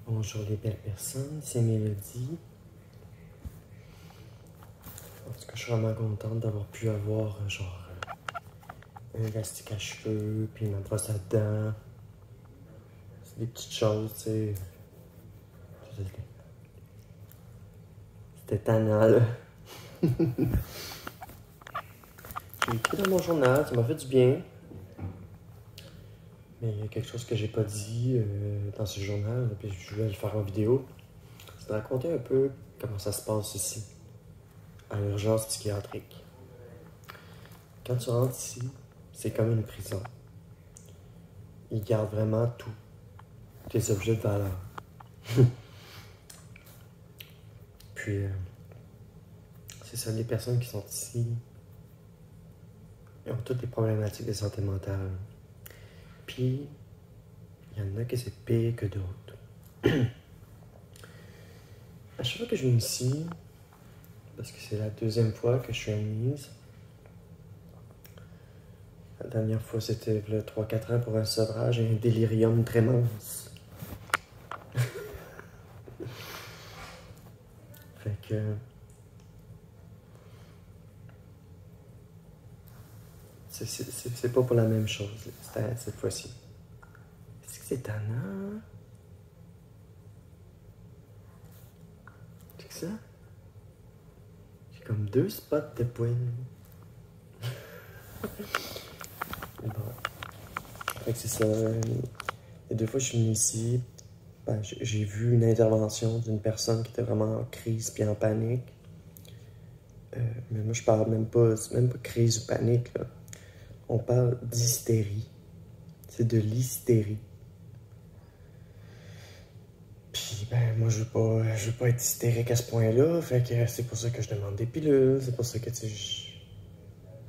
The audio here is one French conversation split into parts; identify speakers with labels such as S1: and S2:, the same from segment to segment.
S1: Bonjour les belles personnes, c'est Mélodie. En tout cas, je suis vraiment contente d'avoir pu avoir un élastique à cheveux, puis ma brosse à dents. C'est des petites choses, tu sais. C'était tannant, là. J'ai écrit dans mon journal, ça m'a fait du bien. Mais il y a quelque chose que j'ai pas dit dans ce journal, puis je voulais le faire en vidéo. C'est de raconter un peu comment ça se passe ici, à l'urgence psychiatrique. Quand tu rentres ici, c'est comme une prison. Ils gardent vraiment tout, tes objets de valeur. Puis, c'est ça, les personnes qui sont ici, ils ont toutes les problématiques de santé mentale. Puis, il y en a que c'est pire que d'autres. À chaque fois que je viens ici, parce que c'est la deuxième fois que je suis admise, la dernière fois c'était il y a 3-4 ans pour un sevrage et un délirium tremens. Fait que... c'est pas pour la même chose, cette fois-ci. Est-ce que c'est tannant? C'est que ça? J'ai comme 2 spots de poigne. Bon. Fait que c'est ça. Les 2 fois que je suis venu ici, ben, j'ai vu une intervention d'une personne qui était vraiment en crise puis en panique. Mais moi, je parle même pas crise ou panique, là. On parle d'hystérie. C'est de l'hystérie. Puis, ben, moi, je veux pas être hystérique à ce point-là. Fait que c'est pour ça que je demande des pilules. C'est pour ça que, tu sais, je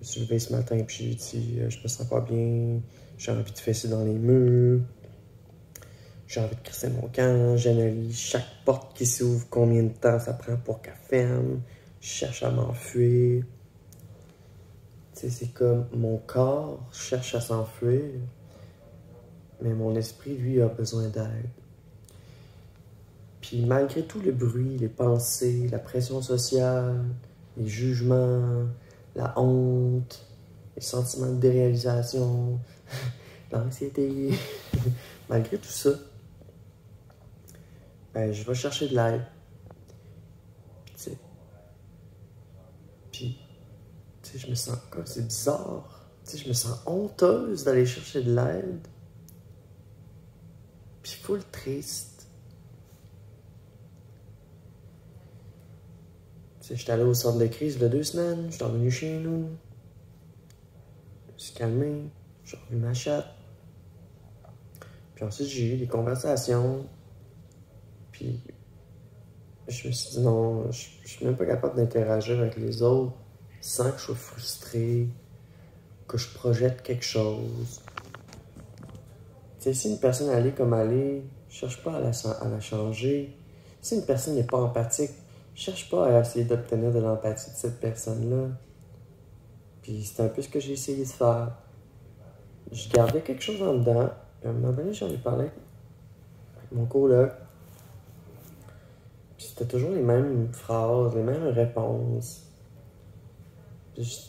S1: me suis levé ce matin puis j'ai dit, je me sens pas bien. J'ai envie de fesser dans les murs. J'ai envie de crisser mon camp. J'analyse chaque porte qui s'ouvre, combien de temps ça prend pour qu'elle ferme. Je cherche à m'enfuir. Tu sais, c'est comme mon corps cherche à s'enfuir, mais mon esprit, lui, a besoin d'aide. Puis malgré tout le bruit, les pensées, la pression sociale, les jugements, la honte, les sentiments de déréalisation, l'anxiété, malgré tout ça, ben, je vais chercher de l'aide. Tu sais. Puis, tu sais, je me sens comme, c'est bizarre. Tu sais, je me sens honteuse d'aller chercher de l'aide. Puis full triste. Tu sais, j'étais allé au centre de crise il y a 2 semaines. Je suis revenu chez nous. Je me suis calmé. J'ai revu ma chatte. Puis ensuite, j'ai eu des conversations. Puis, je me suis dit non, je suis même pas capable d'interagir avec les autres sans que je sois frustré, que je projette quelque chose. Tu sais, si une personne allait comme elle est, je cherche pas à la changer. Si une personne n'est pas empathique, je cherche pas à essayer d'obtenir de l'empathie de cette personne-là. Puis c'est un peu ce que j'ai essayé de faire. Je gardais quelque chose en dedans. Puis à un moment donné, j'en ai parlé avec mon coloc. Puis c'était toujours les mêmes phrases, les mêmes réponses.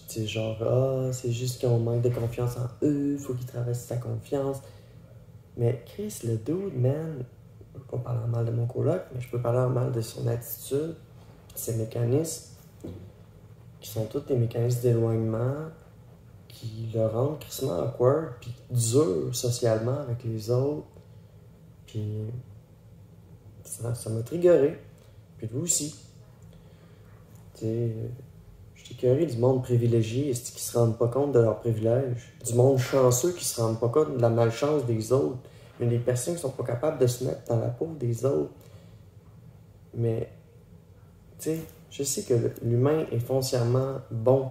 S1: C'est genre, ah, c'est juste qu'on manque de confiance en eux, faut qu'ils travaillent sur sa confiance. Mais Chris, le dude, man, je peux pas parler en mal de mon coloc, mais je peux parler en mal de son attitude, ses mécanismes, qui sont tous des mécanismes d'éloignement, qui le rendent crissement awkward, puis dur socialement avec les autres. Puis ça m'a triggeré. Puis vous aussi. Tu sais, je suis écœuré du monde privilégié qui se rendent pas compte de leurs privilèges. Du monde chanceux qui se rendent pas compte de la malchance des autres. Mais des personnes qui sont pas capables de se mettre dans la peau des autres. Mais, tu sais, je sais que l'humain est foncièrement bon.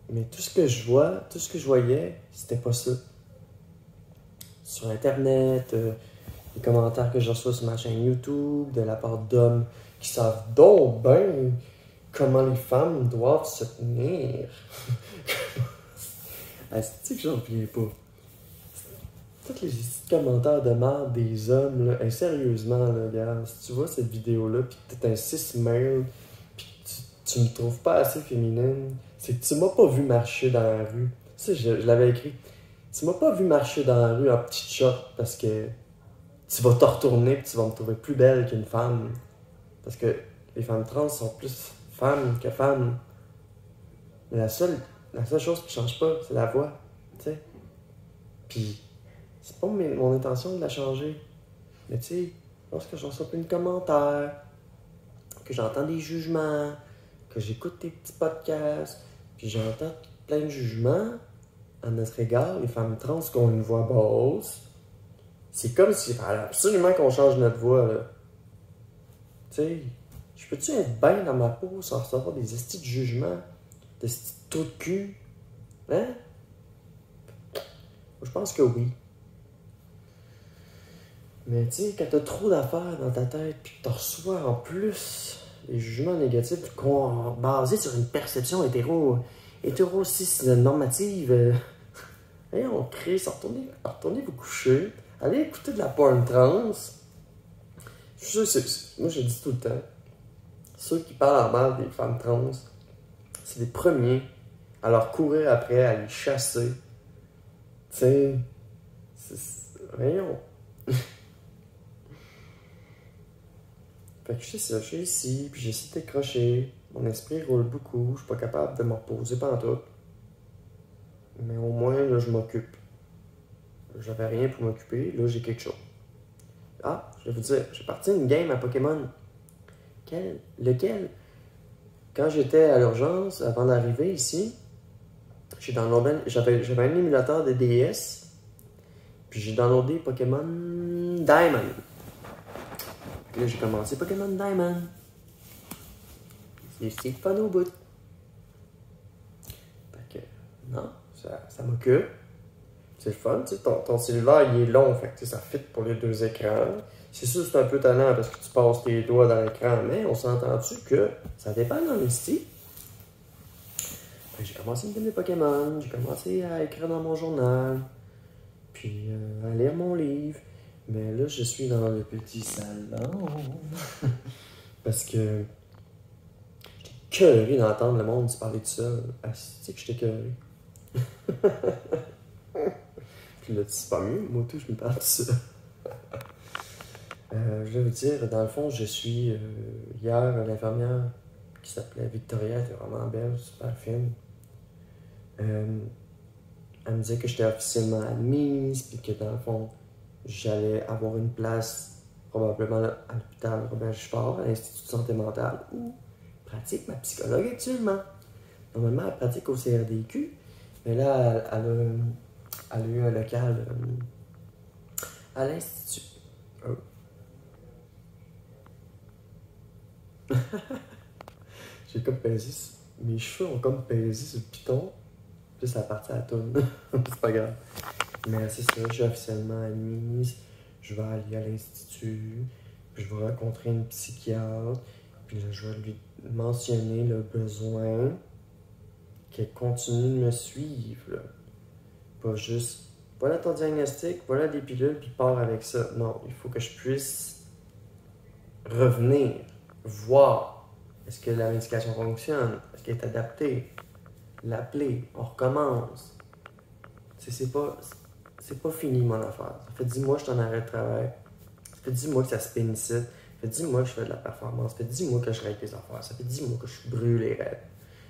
S1: Mais tout ce que je vois, tout ce que je voyais, c'était pas ça. Sur Internet, les commentaires que je reçois sur ma chaîne YouTube, de la part d'hommes qui savent donc bien comment les femmes doivent se tenir. C'est que j'en reviens pas. tous les petits commentaires de merde des hommes, là, hey, sérieusement, là, gars, si tu vois cette vidéo-là, pis que t'es un cis-male, pis que tu me trouves pas assez féminine, c'est que tu m'as pas vu marcher dans la rue. Ça, je l'avais écrit. Tu m'as pas vu marcher dans la rue en petite short parce que tu vas te retourner pis tu vas me trouver plus belle qu'une femme. Parce que les femmes trans sont plus femmes que femmes. Mais la seule chose qui change pas, c'est la voix, tu sais. Puis, c'est pas mon intention de la changer. Mais tu sais, lorsque je reçois plein de commentaires, que j'entends des jugements, que j'écoute tes petits podcasts, puis j'entends plein de jugements à notre égard, les femmes trans qui ont une voix basse, c'est comme s'il fallait absolument qu'on change notre voix, là. Tu sais, je peux-tu être bien dans ma peau sans recevoir des estis de jugement, des estis de trous de cul? Hein? Je pense que oui. Mais tu sais, quand t'as trop d'affaires dans ta tête, puis que t'en reçois en plus les jugements négatifs basés sur une perception hétéro-cis normative, hey, on crée, retournez vous coucher, allez écouter de la porn trans. Je sais, moi je dis tout le temps, ceux qui parlent en mal des femmes trans, c'est les premiers à leur courir après, à les chasser. Tu sais, voyons. Fait que je sais ça, je suis ici, puis j'essaie de décrocher. Mon esprit roule beaucoup, je suis pas capable de me reposer pantoute. Mais au moins, là, je m'occupe. J'avais rien pour m'occuper, là, j'ai quelque chose. Ah, je vais vous dire, j'ai parti une game à Pokémon. Lequel? Quand j'étais à l'urgence, avant d'arriver ici, j'avais un émulateur de DS, puis j'ai downloadé Pokémon Diamond. Là, j'ai commencé Pokémon Diamond. C'est fun au bout. Fait que, non, ça m'occupe. C'est le fun, tu sais, ton cellulaire, il est long, fait que ça fit pour les deux écrans. C'est sûr, c'est un peu tannant parce que tu passes tes doigts dans l'écran, mais on s'entend-tu que ça dépend dans le style. J'ai commencé à me donner des Pokémon, j'ai commencé à écrire dans mon journal, puis à lire mon livre. Mais là, je suis dans le petit salon. Parce que j'étais écœuré d'entendre le monde se parler de ça. Ah, c'est que j'étais écœuré. Puis là, c'est pas mieux, moi tout, je me parle de ça. Je vais vous dire, dans le fond, je suis hier, l'infirmière qui s'appelait Victoria, elle était vraiment belle, super fine. Elle me disait que j'étais officiellement admise, puis que dans le fond, j'allais avoir une place probablement à l'hôpital Robert Giffard, à l'Institut de santé mentale, où pratique ma psychologue actuellement. Normalement, elle pratique au CRDQ, mais là, elle a eu un local à l'Institut. J'ai comme pesé, mes cheveux ont comme pesé sur le piton, puis ça a parti à la toune. C'est pas grave. Mais c'est ça, je suis officiellement admise, je vais aller à l'Institut, puis je vais rencontrer une psychiatre, puis là, je vais lui mentionner le besoin qu'elle continue de me suivre. Là. Pas juste, voilà ton diagnostic, voilà des pilules, puis pars avec ça. Non, il faut que je puisse revenir, voir est-ce que la médication fonctionne, est-ce qu'elle est adaptée, l'appeler, on recommence. C'est pas fini mon affaire. Ça fait 10 mois que je suis en arrêt de travail. Ça fait 10 mois que ça se pénicite. Ça fait 10 mois que je fais de la performance. Ça fait 10 mois que je règle les affaires. Ça fait 10 mois que je suis brûlé raide.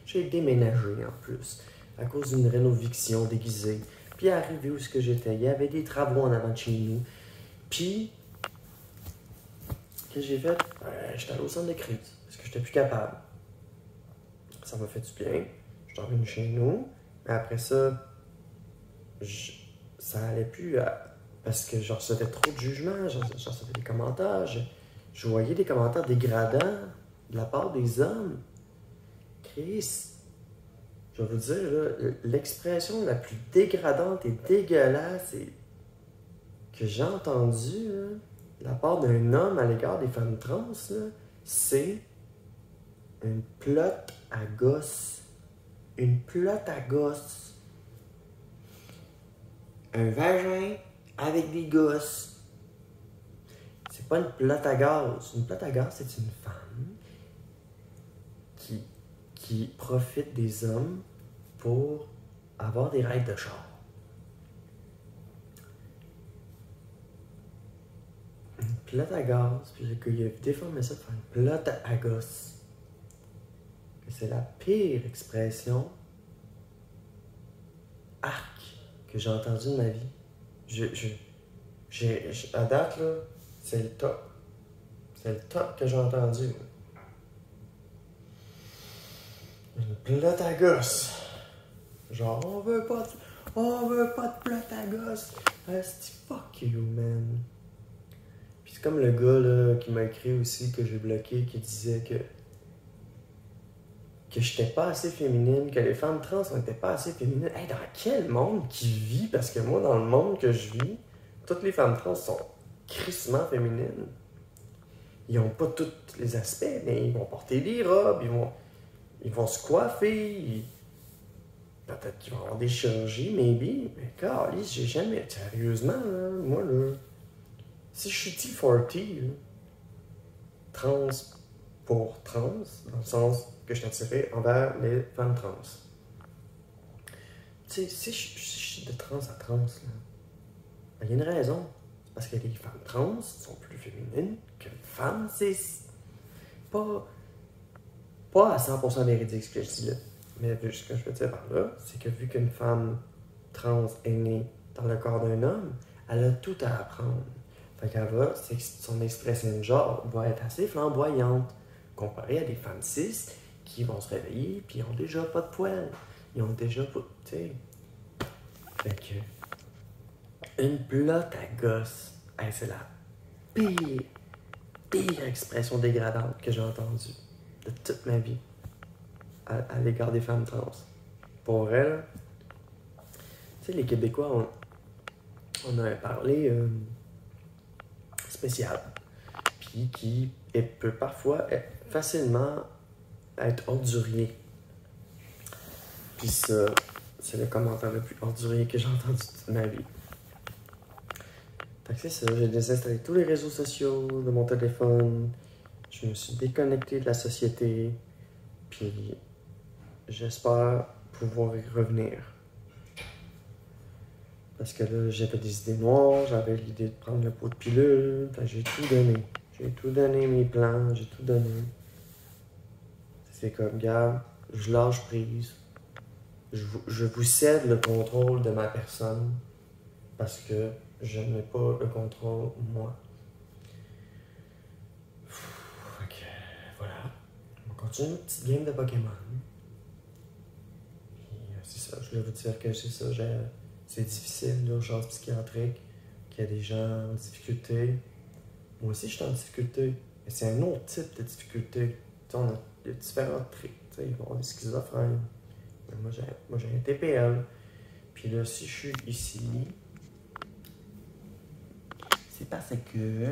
S1: J'ai déménagé en plus. À cause d'une rénoviction déguisée. Puis arrivé où j'étais, il y avait des travaux en avant de chez nous. Puis, ce que j'ai fait? J'étais allé au centre de crise. Parce que j'étais plus capable. Ça m'a fait du bien. Je suis revenu chez nous. Mais après ça, ça allait plus parce que je recevais trop de jugements, je recevais des commentaires, je voyais des commentaires dégradants de la part des hommes. Chris, je vais vous dire, l'expression la plus dégradante et dégueulasse que j'ai entendue de la part d'un homme à l'égard des femmes trans, c'est une plotte à gosse. Une plotte à gosse. Un vagin avec des gosses. C'est pas une plate à gaz. Une plate à gaz, c'est une femme qui profite des hommes pour avoir des règles de char. Une plate à gaz, puis il a déformé ça pour faire une plate à gosse. C'est la pire expression arc que j'ai entendue de ma vie. À date, là, c'est le top. C'est le top que j'ai entendu. Une plate à gosse. Genre, on veut pas de plate à gosse. C'est fuck you, man. Puis c'est comme le gars là, qui m'a écrit aussi, que j'ai bloqué, qui disait que j'étais pas assez féminine, que les femmes trans n'étaient pas assez féminines. Hey, dans quel monde qui vit? Parce que moi, dans le monde que je vis, toutes les femmes trans sont crissement féminines. Ils n'ont pas tous les aspects, mais ils vont porter des robes, ils vont se coiffer, peut-être qu'ils vont avoir des chirurgies, maybe. Mais calisse, j'ai jamais... Sérieusement, là, moi, là, si je suis T40, là, trans pour trans, dans le sens que je suis attiré envers les femmes trans. Tu sais, si je suis de trans à trans, il y a une raison. C'est parce que les femmes trans sont plus féminines qu'une femme. C'est pas à 100% véridique ce que je dis là. Mais ce que je veux dire par là, c'est que vu qu'une femme trans est née dans le corps d'un homme, elle a tout à apprendre. Fait qu'elle va, son expression de genre va être assez flamboyante, comparée à des femmes cis qui vont se réveiller puis ils ont déjà pas de poils. Ils ont déjà pas. Tu sais. Fait que. Une plotte à gosse. Hey, c'est la pire expression dégradante que j'ai entendue de toute ma vie à l'égard des femmes trans. Pour elle, tu sais, les Québécois, on a un parler spécial, puis qui peut parfois facilement être ordurier. Puis ça, c'est le commentaire le plus ordurier que j'ai entendu toute ma vie. Fait que c'est ça, j'ai désinstallé tous les réseaux sociaux de mon téléphone, je me suis déconnecté de la société, puis j'espère pouvoir y revenir. Parce que là, j'avais des idées noires, j'avais l'idée de prendre le pot de pilule, j'ai tout donné. J'ai tout donné, mes plans, j'ai tout donné. C'est comme, gars, je lâche prise. Je vous cède le contrôle de ma personne parce que je n'ai pas le contrôle, moi. Ok, voilà. On continue une petite game de Pokémon. Puis, c'est ça, je voulais vous dire que c'est ça, c'est difficile, l'urgence psychiatrique, qu'il y a des gens en difficulté. Moi aussi, je suis en difficulté, mais c'est un autre type de difficulté. Tu sais, on a différents traits. Tu sais, ils vont avoir des schizophrènes. Moi, j'ai un TPL. Puis là, si je suis ici, c'est parce que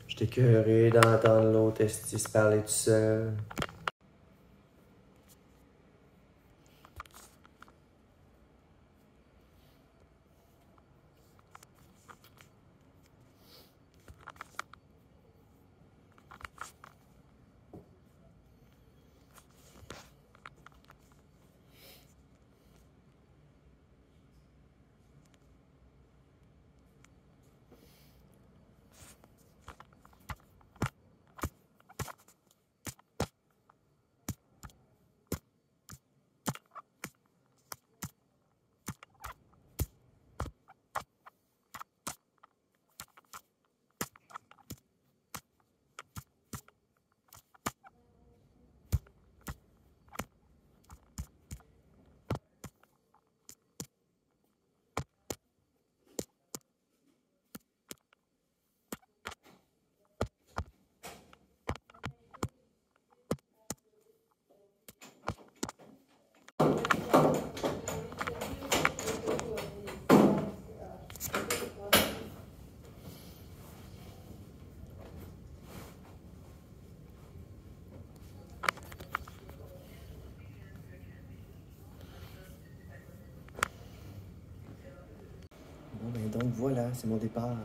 S1: j'étais écœuré d'entendre l'autre esti se parler tout seul. voilà, c'est mon départ.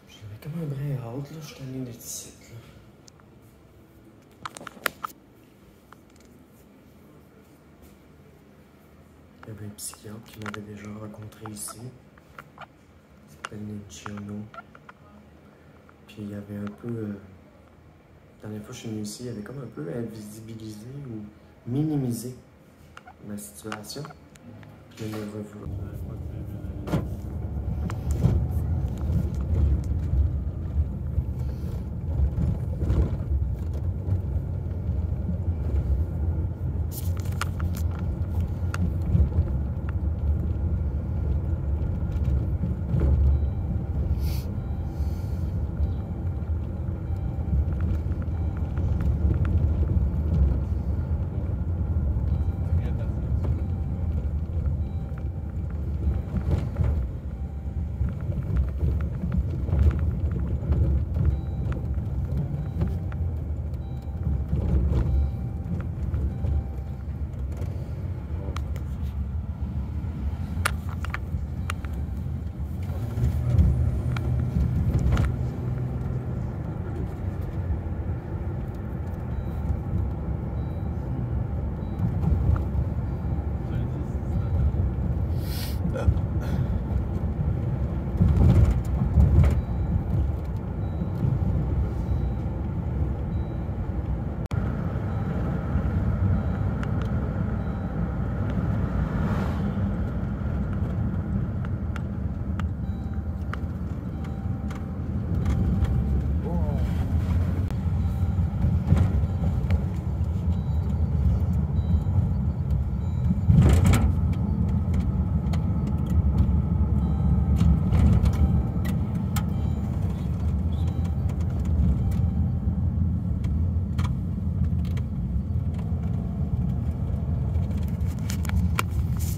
S1: J'avais comme un brin hâte, là. Je suis allé d'être ici, là. Il y avait un psychiatre qui m'avait déjà rencontré ici. Il s'appelle Ninchiono. Puis il y avait un peu. La dernière fois que je suis venu ici, il y avait comme un peu invisibilisé ou minimisé ma situation. Je me revois.